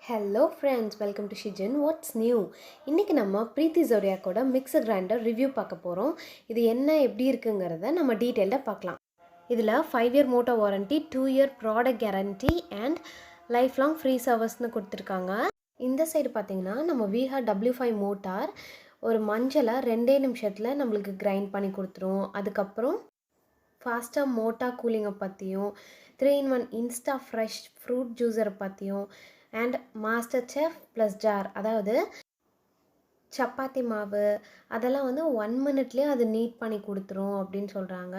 Hello friends, welcome to ஷிஜன். What's new? இன்றைக்கி நம்ம ப்ரீத்தி ஜோடியாக்கோட மிக்சர் கிரைண்டர் ரிவ்யூ பார்க்க போகிறோம். இது என்ன எப்படி இருக்குங்கிறத நம்ம டீட்டெயில்டாக பார்க்கலாம். இதில் 5 year motor warranty, 2 year product guarantee and life long free சர்வீஸ்னு கொடுத்துருக்காங்க. இந்த சைடு பார்த்திங்கன்னா நம்ம VHW5 மோட்டார் ஒரு மஞ்சளை 2 நிமிஷத்தில் நம்மளுக்கு கிரைண்ட் பண்ணி கொடுத்துரும். அதுக்கப்புறம் ஃபாஸ்ட்டாக மோட்டார் கூலிங்கை பற்றியும் 3-in-1 இன்ஸ்டா ஃப்ரெஷ் ஃப்ரூட் ஜூஸரை பற்றியும் and master chef plus jar, அதாவது சப்பாத்தி மாவு அதெல்லாம் 1 மினிட்லேயே அது நீட் பண்ணி கொடுத்துரும் அப்படின்னு சொல்கிறாங்க.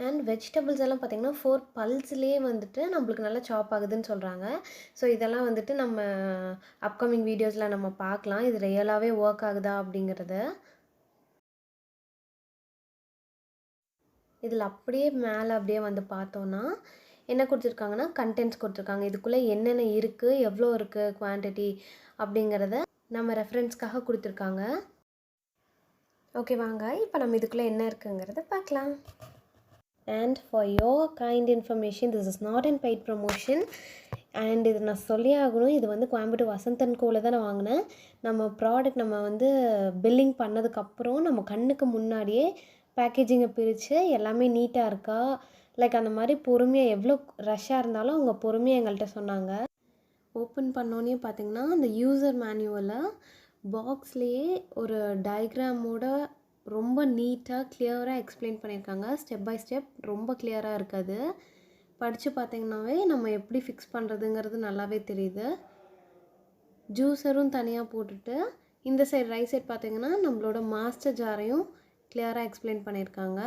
அண்ட் வெஜிடபிள்ஸ் எல்லாம் பார்த்திங்கன்னா 4 பல்ஸ்லேயே நம்மளுக்கு நல்லா சாப் ஆகுதுன்னு சொல்கிறாங்க. ஸோ இதெல்லாம் நம்ம அப்கமிங் வீடியோஸில் நம்ம பார்க்கலாம், இது ரியலாகவே ஒர்க் ஆகுதா அப்படிங்கிறத. இதில் அப்படியே மேலே அப்படியே பார்த்தோன்னா என்ன கொடுத்துருக்காங்கன்னா கண்டென்ட்ஸ் கொடுத்துருக்காங்க. இதுக்குள்ளே என்னென்ன இருக்குது, எவ்வளோ இருக்குது குவான்டிட்டி அப்படிங்கிறத நம்ம ரெஃபரன்ஸ்க்காக கொடுத்துருக்காங்க. ஓகே, வாங்க இப்போ நம்ம இதுக்குள்ளே என்ன இருக்குங்கிறத பார்க்கலாம். And for your kind information, this is not and paid promotion. And இது நான் சொல்லி ஆகணும், இது கோயம்புத்தூர் வசந்தன் கோவில் தான் நான் வாங்கினேன். நம்ம ப்ராடக்ட் நம்ம பில்லிங் பண்ணதுக்கப்புறம் நம்ம கண்ணுக்கு முன்னாடியே பேக்கேஜிங்கை பிரித்து எல்லாமே நீட்டாக இருக்கா, லைக் அந்த மாதிரி பொறுமையாக, எவ்வளோ ரஷ்ஷாக இருந்தாலும் அவங்க பொறுமையாக எங்கள்கிட்ட சொன்னாங்க. ஓப்பன் பண்ணோன்னே பார்த்திங்கன்னா அந்த யூசர் மேனுவலில் பாக்ஸ்லேயே ஒரு டயக்ராமோட ரொம்ப நீட்டாக கிளியராக எக்ஸ்பிளைன் பண்ணியிருக்காங்க. ஸ்டெப் பை ஸ்டெப் ரொம்ப கிளியராக இருக்காது. படித்து பார்த்திங்கனாவே நம்ம எப்படி ஃபிக்ஸ் பண்ணுறதுங்கிறது நல்லாவே தெரியுது. ஜூஸரும் தனியாக போட்டுட்டு இந்த சைடு ரைட் சைட் பார்த்திங்கன்னா நம்மளோட மாஸ்டர் ஜாரையும் கிளியராக எக்ஸ்பிளைன் பண்ணியிருக்காங்க.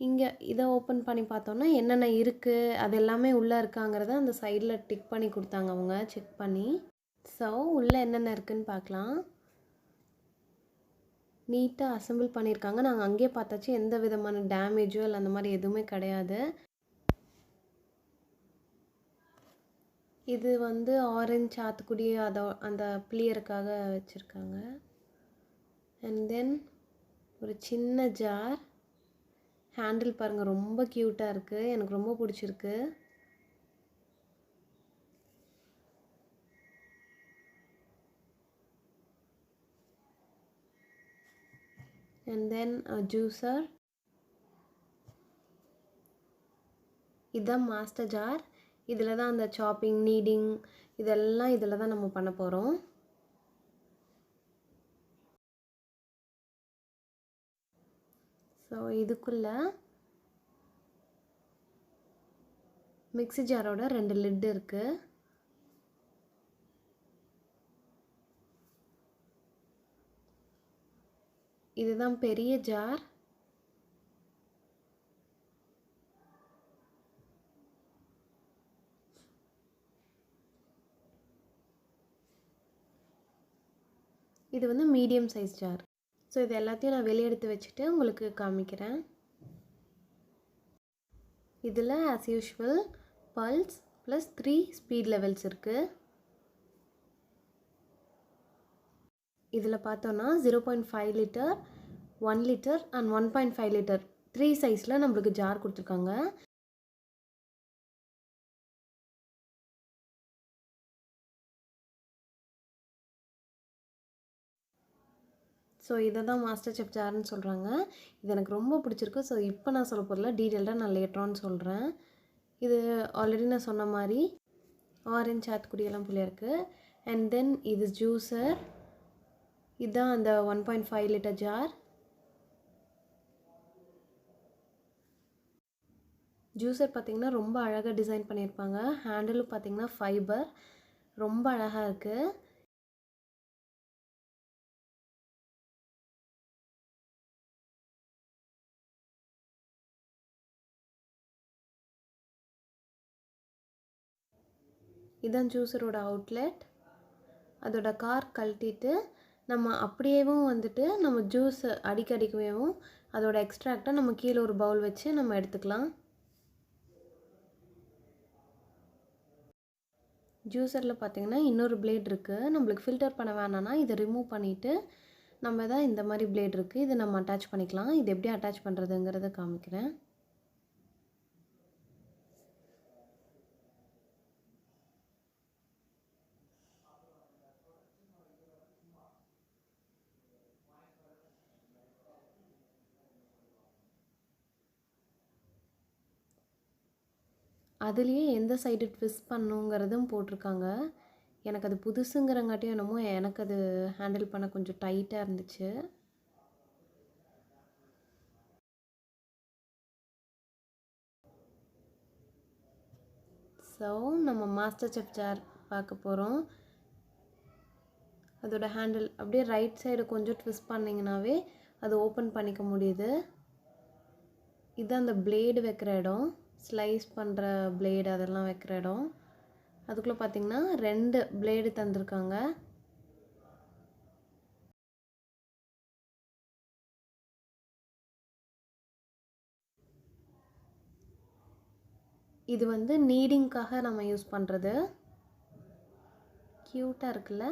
இங்கே இதை ஓப்பன் பண்ணி பார்த்தோன்னா என்னென்ன இருக்குது அது எல்லாமே உள்ளே இருக்காங்கிறத அந்த சைடில் டிக் பண்ணி கொடுத்தாங்க அவங்க, செக் பண்ணி. ஸோ உள்ளே என்னென்ன இருக்குதுன்னு பார்க்கலாம். நீட்டாக அசம்பிள் பண்ணியிருக்காங்க. நாங்கள் அங்கேயே பார்த்தாச்சு, எந்த விதமான டேமேஜோ இல்லை அந்த மாதிரி எதுவுமே கிடையாது. இது ஆரஞ்சு சாத்துக்குடி அந்த பிளியருக்காக வச்சுருக்காங்க. அண்ட் தென் ஒரு சின்ன ஜார். ஹேண்டில் பாருங்கள், ரொம்ப க்யூட்டாக இருக்குது, எனக்கு ரொம்ப பிடிச்சிருக்கு. And then juicer. இதுதான் மாஸ்டர் ஜார். இதில் தான் அந்த சாப்பிங், நீடிங் இதெல்லாம் இதில் தான் நம்ம பண்ண போகிறோம். ஸோ இதுக்குள்ளே மிக்ஸி ஜாரோட 2 லிட் இருக்குது. இதுதான் பெரிய ஜார். இது மீடியம் சைஸ் ஜார். ஸோ இது எல்லாத்தையும் நான் வெளியே எடுத்து வச்சுட்டு உங்களுக்கு காமிக்கிறேன். இதில் as usual pulse plus 3 speed levels இருக்குது. இதில் பார்த்தோன்னா 0.5 லிட்டர், 1 லிட்டர் அண்ட் 1.5 லிட்டர் 3 சைஸில் நம்மளுக்கு ஜார் கொடுத்துருக்காங்க. ஸோ இதை தான் மாஸ்டர் செஃப் ஜார்னு சொல்கிறாங்க. இது எனக்கு ரொம்ப பிடிச்சிருக்கு. ஸோ இப்போ நான் சொல்ல போகிறல டீட்டெயில்டாக நான் லேட்டரான்னு சொல்கிறேன். இது ஆல்ரெடி நான் சொன்ன மாதிரி ஆரஞ்சு சாத்துக்குடியெல்லாம் புள்ளியாக இருக்குது. அண்ட் தென் இது ஜூஸர். இதுதான் அந்த 1.5 லிட்டர் ஜார். ஜூஸர் பார்த்திங்கன்னா ரொம்ப அழகாக டிசைன் பண்ணியிருப்பாங்க. ஹேண்டிலும் பார்த்திங்கன்னா ஃபைபர் ரொம்ப அழகாக இருக்குது. இதுதான் ஜூஸரோட அவுட்லெட். அதோட கார் கழட்டிட்டு நம்ம அப்படியேவும் நம்ம ஜூஸ் அடிக்கடிக்கவேவும் அதோட எக்ஸ்ட்ராக்டை நம்ம கீழே ஒரு பவுல் வச்சு நம்ம எடுத்துக்கலாம். ஜூஸரில் பார்த்திங்கன்னா இன்னொரு பிளேட் இருக்குது. நம்மளுக்கு ஃபில்டர் பண்ண வேணான்னா இதை ரிமூவ் பண்ணிவிட்டு நம்ம தான் இந்த மாதிரி பிளேட் இருக்குது, இதை நம்ம அட்டாச் பண்ணிக்கலாம். இது எப்படி அட்டாச் பண்ணுறதுங்கிறத காமிக்கிறேன். அதுலேயே எந்த சைடு ட்விஸ்ட் பண்ணுங்கிறதும் போட்டிருக்காங்க. எனக்கு அது புதுசுங்கிறங்காட்டியும் என்னமோ எனக்கு அது ஹேண்டில் பண்ண கொஞ்சம் டைட்டாக இருந்துச்சு. ஸோ நம்ம மாஸ்டர் செஃப் ஜார் பார்க்க போகிறோம். அதோட ஹேண்டில் அப்படியே ரைட் சைடு கொஞ்சம் ட்விஸ்ட் பண்ணிங்கனாவே அது ஓப்பன் பண்ணிக்க முடியுது. இதுதான் அந்த பிளேடு வைக்கிற இடம், ஸ்லைஸ் பண்ணுற பிளேடு அதெல்லாம் வைக்கிற இடம். அதுக்குள்ளே பார்த்திங்கன்னா 2 பிளேடு தந்திருக்காங்க. இது வந்து நீடிங்காக நம்ம யூஸ் பண்ணுறது. க்யூட்டாக இருக்குல்ல?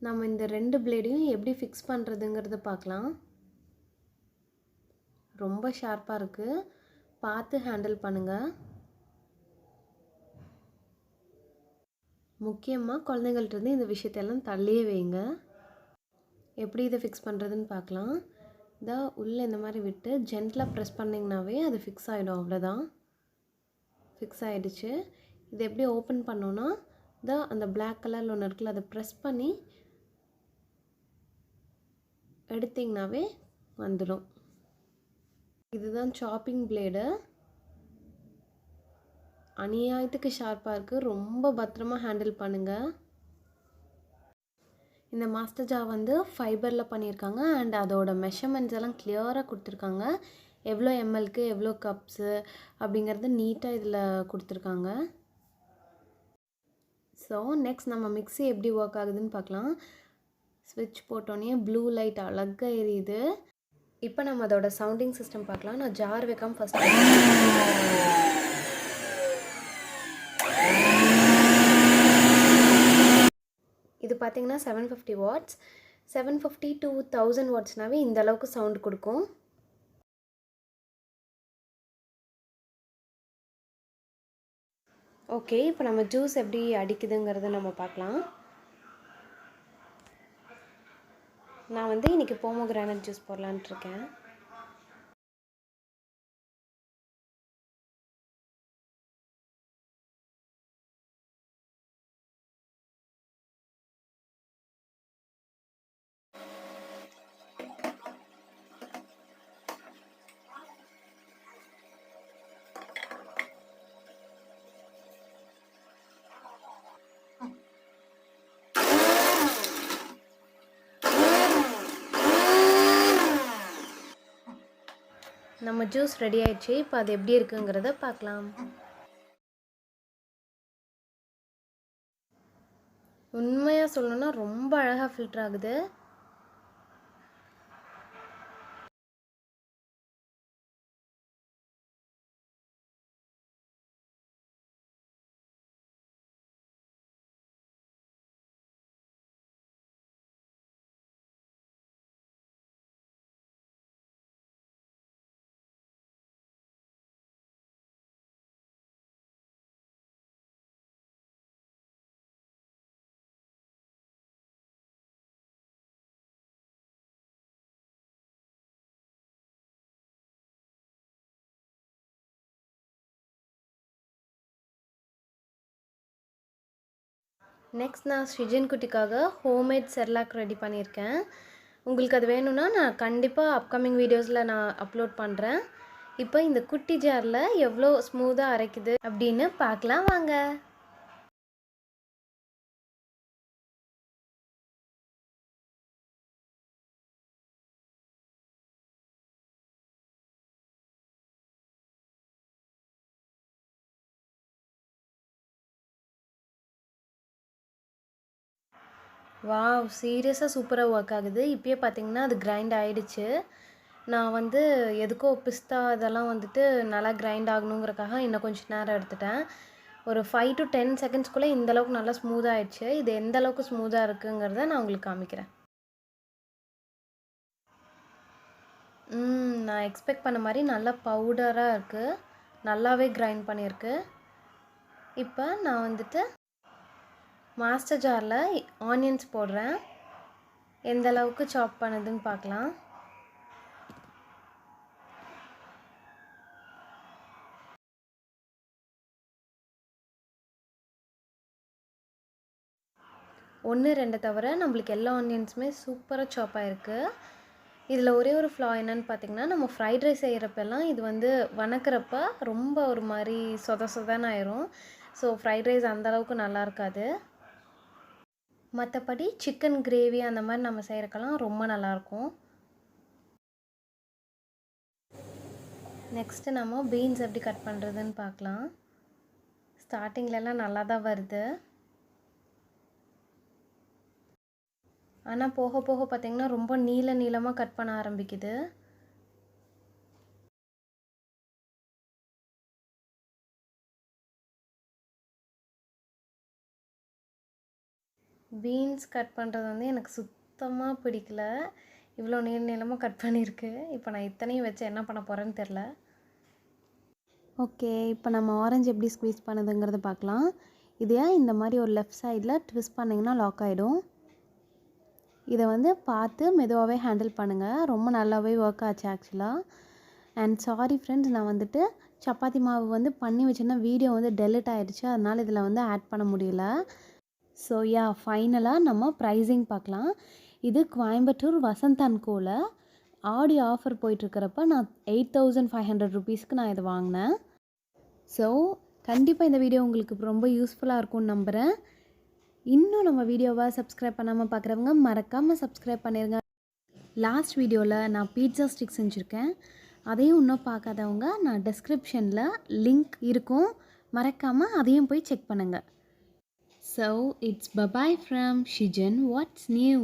நம்ம இந்த 2 பிளேடையும் எப்படி ஃபிக்ஸ் பண்ணுறதுங்கிறத பார்க்கலாம். ரொம்ப ஷார்ப்பாக இருக்குது, பார்த்து ஹேண்டில் பண்ணுங்கள். முக்கியமாக குழந்தைங்கள்ட்டேருந்து இந்த விஷயத்தெல்லாம் தள்ளியே வைங்க. எப்படி இதை ஃபிக்ஸ் பண்ணுறதுன்னு பார்க்கலாம். இதை உள்ளே இந்த மாதிரி விட்டு ஜென்டலாக ப்ரெஸ் பண்ணிங்கனாவே அது ஃபிக்ஸ் ஆகிடும். அவ்வளோதான், ஃபிக்ஸ் ஆகிடுச்சு. இதை எப்படி ஓப்பன் பண்ணோன்னா அந்த பிளாக் கலரில் ஒன்று இருக்குல்ல, அதை ப்ரெஸ் பண்ணி எடுத்திங்கனாவே வந்துடும். இதுதான் சாப்பிங் பிளேடு. அநியாயத்துக்கு ஷார்ப்பாக இருக்குது, ரொம்ப பத்திரமா ஹேண்டில் பண்ணுங்கள். இந்த மாஸ்டர் ஜார் வந்து ஃபைபரில் பண்ணியிருக்காங்க அண்ட் அதோட மெஷர்மெண்ட்ஸ் எல்லாம் கிளியராக கொடுத்துருக்காங்க. எவ்வளோ எம்எல்க்கு எவ்வளோ கப்ஸு அப்படிங்கிறது நீட்டாக இதில் கொடுத்துருக்காங்க. ஸோ நெக்ஸ்ட் நம்ம மிக்ஸி எப்படி ஒர்க் ஆகுதுன்னு பார்க்கலாம். ஸ்விட்ச் போட்டோன்னே ப்ளூ லைட் அழகாக எரியுது. இப்போ நம்ம அதோட சவுண்டிங் சிஸ்டம் பார்க்கலாம். நான் ஜார் வைக்காமல் ஃபஸ்ட் இது பார்த்திங்கன்னா 750 வாட்ஸ். 750 to 1000 வாட்ஸ்னாவே இந்த அளவுக்கு சவுண்ட் கொடுக்கும். ஓகே, இப்போ நம்ம ஜூஸ் எப்படி அடிக்குதுங்கிறத நம்ம பார்க்கலாம். நான் வந்து இன்றைக்கி போமோகிரானட் ஜூஸ் போடலான்ட்டு இருக்கேன். நம்ம ஜூஸ் ரெடி ஆயிடுச்சு. இப்போ அது எப்படி இருக்குங்கிறத பார்க்கலாம். உண்மையாக சொல்லணுன்னா ரொம்ப அழகாக ஃபில்டர் ஆகுது. நெக்ஸ்ட் நான் ஷிஜன் குட்டிக்காக ஹோம்மேட் செர்லாக் ரெடி பண்ணியிருக்கேன். உங்களுக்கு அது வேணும்னா நான் கண்டிப்பாக அப்கமிங் வீடியோஸில் நான் அப்லோட் பண்ணுறேன். இப்போ இந்த குட்டி ஜாரில் எவ்வளோ ஸ்மூத்தாக அரைக்குது அப்படின்னு பார்க்கலாம் வாங்க. வாவ், சீரியஸாக சூப்பராக ஒர்க் ஆகுது. இப்போயே பார்த்தீங்கன்னா அது கிரைண்ட் ஆகிடுச்சு. நான் வந்து எதுக்கோ பிஸ்தா இதெல்லாம் வந்துட்டு நல்லா கிரைண்ட் ஆகணுங்கிறக்காக இன்னும் கொஞ்சம் நேரம் எடுத்துட்டேன். ஒரு 5 to 10 செகண்ட்ஸ்குள்ளே இந்தளவுக்கு நல்லா ஸ்மூத்தாக ஆகிடுச்சு. இது எந்த அளவுக்கு ஸ்மூத்தாக இருக்குங்கிறத நான் உங்களுக்கு காமிக்கிறேன். நான் எக்ஸ்பெக்ட் பண்ண மாதிரி நல்லா பவுடராக இருக்குது, நல்லாவே கிரைண்ட் பண்ணியிருக்கு. இப்போ நான் வந்துட்டு மாஸ்டர் ஜாரில் ஆனியன்ஸ் போடுறேன். எந்த அளவுக்கு சாப் பண்ணுதுன்னு பார்க்கலாம். 1 2 தவிர நம்மளுக்கு எல்லா ஆனியன்ஸுமே சூப்பராக சாப் ஆகிருக்கு. இதில் ஒரே ஒரு ஃப்ளா என்னென்னு பார்த்திங்கன்னா, நம்ம ஃப்ரைட் ரைஸ் செய்கிறப்பெல்லாம் இது வந்து வணக்கிறப்ப ரொம்ப ஒரு மாதிரி சொத சொதன்னு ஆயிரும். ஸோ ஃப்ரைட் ரைஸ் அந்தளவுக்கு நல்லா இருக்காது. மற்றபடி சிக்கன் கிரேவி அந்த மாதிரி நம்ம செய்கிறக்கெல்லாம் ரொம்ப நல்லாயிருக்கும். நெக்ஸ்ட்டு நம்ம பீன்ஸ் எப்படி கட் பண்ணுறதுன்னு பார்க்கலாம். ஸ்டார்டிங்லலாம் நல்லா தான் வருது. ஆனால் போக போக பார்த்திங்கன்னா ரொம்ப நீளமாக கட் பண்ண ஆரம்பிக்குது. பீன்ஸ் கட் பண்ணுறது வந்து எனக்கு சுத்தமாக பிடிக்கல. இவ்வளோ நீளமாக கட் பண்ணியிருக்கு. இப்போ நான் இத்தனையும் வச்சு என்ன பண்ண போகிறேன்னு தெரில. ஓகே, இப்போ நம்ம ஆரஞ்சு எப்படி ஸ்குவீஸ் பண்ணுதுங்கிறத பார்க்கலாம். இதையா இந்த மாதிரி ஒரு லெஃப்ட் சைடில் ட்விஸ்ட் பண்ணிங்கன்னா லாக் ஆகிடும். இதை வந்து பார்த்து மெதுவாகவே ஹேண்டில் பண்ணுங்கள். ரொம்ப நல்லாவே ஒர்க் ஆச்சு ஆக்சுவலாக. அண்ட் சாரி ஃப்ரெண்ட்ஸ், நான் வந்துட்டு சப்பாத்தி மாவு வந்து பண்ணி வச்சுருந்தா வீடியோ வந்து டெலிட் ஆகிடுச்சு. அதனால் இதில் வந்து ஆட் பண்ண முடியல. ஸோ யா, ஃபைனலாக நம்ம ப்ரைஸிங் பார்க்கலாம். இது கோயம்புத்தூர் வசந்த் அண்ட் கோவில் ஆடி ஆஃபர் போயிட்டுருக்கிறப்ப நான் 8500 ருபீஸ்க்கு நான் இதை வாங்கினேன். ஸோ கண்டிப்பாக இந்த வீடியோ உங்களுக்கு ரொம்ப யூஸ்ஃபுல்லாக இருக்கும்னு நம்புகிறேன். இன்னும் நம்ம வீடியோவை சப்ஸ்கிரைப் பண்ணாமல் பார்க்குறவங்க மறக்காமல் சப்ஸ்கிரைப் பண்ணிடுங்க. லாஸ்ட் வீடியோவில் நான் பீட்சா ஸ்டிக் செஞ்சுருக்கேன். அதையும் இன்னும் பார்க்காதவங்க நான் டிஸ்கிரிப்ஷனில் லிங்க் இருக்கும், மறக்காமல் அதையும் போய் செக் பண்ணுங்கள். So it's bye-bye from Shijon. What's new?